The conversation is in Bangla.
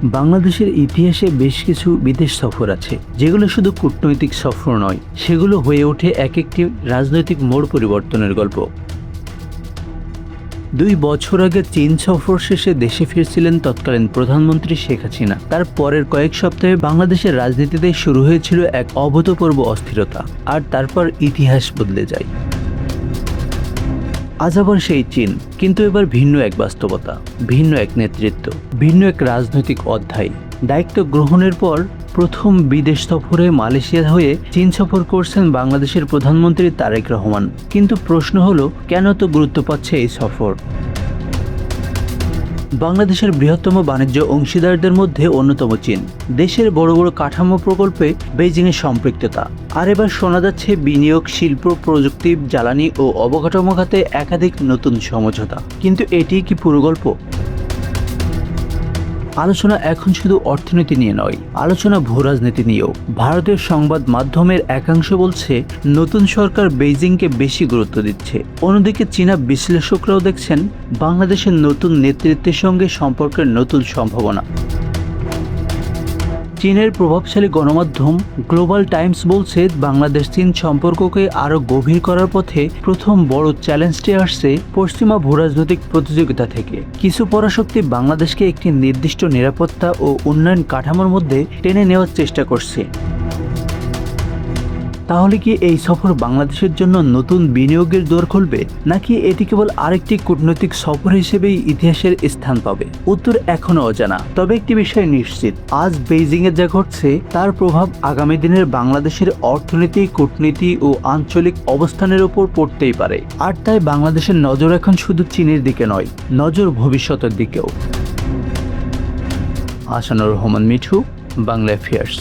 বাংলাদেশের ইতিহাসে বেশ কিছু বিদেশ সফর আছে, যেগুলো শুধু কূটনৈতিক সফর নয়, সেগুলো হয়ে ওঠে এক একটি রাজনৈতিক মোড় পরিবর্তনের গল্প। 2 বছর আগে চীন সফর শেষে দেশে ফিরছিলেন তৎকালীন প্রধানমন্ত্রী শেখ হাসিনা। তার পরের কয়েক সপ্তাহে বাংলাদেশের রাজনীতিতে শুরু হয়েছিল এক অভূতপূর্ব অস্থিরতা, আর তারপর ইতিহাস বদলে যায়। আজ আবার সেই চীন, কিন্তু এবার ভিন্ন এক বাস্তবতা, ভিন্ন এক নেতৃত্ব, ভিন্ন এক রাজনৈতিক অধ্যায়। দায়িত্ব গ্রহণের পর প্রথম বিদেশ সফরে মালয়েশিয়া হয়ে চীন সফর করছেন বাংলাদেশের প্রধানমন্ত্রী তারেক রহমান। কিন্তু প্রশ্ন হলো, কেন তো গুরুত্ব পাচ্ছে এই সফর? বাংলাদেশের বৃহত্তম বাণিজ্য অংশীদারদের মধ্যে অন্যতম চীন। দেশের বড় বড় কাঠামো প্রকল্পে বেইজিংয়ের সম্পৃক্ততা। আর এবার শোনা যাচ্ছে বিনিয়োগ, শিল্প, প্রযুক্তি, জ্বালানি ও অবকাঠামো খাতে একাধিক নতুন সমঝোতা। কিন্তু এটি কি পুরো গল্প? আলোচনা এখন শুধু অর্থনীতি নিয়ে নয়, আলোচনা ভূরাজনীতি নিয়েও। ভারতীয় সংবাদ মাধ্যমের একাংশ বলছে নতুন সরকার বেইজিংকে বেশি গুরুত্ব দিচ্ছে। অন্যদিকে চীনা বিশ্লেষকরাও দেখছেন বাংলাদেশের নতুন নেতৃত্বের সঙ্গে সম্পর্কের নতুন সম্ভাবনা। চীনের প্রভাবশালী গণমাধ্যম গ্লোবাল টাইমস বলছে, বাংলাদেশ চীন সম্পর্ককে আরও গভীর করার পথে প্রথম বড় চ্যালেঞ্জটি আসছে পশ্চিমা ভূরাজনৈতিক প্রতিযোগিতা থেকে। কিছু পরাশক্তি বাংলাদেশকে একটি নির্দিষ্ট নিরাপত্তা ও উন্নয়ন কাঠামোর মধ্যে টেনে নেওয়ার চেষ্টা করছে। তাহলে কি এই সফর বাংলাদেশের জন্য নতুন বিনিয়োগের দোর খুলবে, নাকি এটি কেবল আরেকটি কূটনৈতিক সফর হিসেবেই ইতিহাসের স্থান পাবে? উত্তর এখনো অজানা। তবে একটি বিষয় নিশ্চিত, আজ বেইজিংয়ে যা ঘটছে তার প্রভাব আগামী দিনের বাংলাদেশের অর্থনীতি, কূটনীতি ও আঞ্চলিক অবস্থানের উপর পড়তেই পারে। আর তাই বাংলাদেশের নজর এখন শুধু চীনের দিকে নয়, নজর ভবিষ্যতের দিকেও। আসানুর রহমান মিঠু, বাংলা অ্যাফেয়ার্স।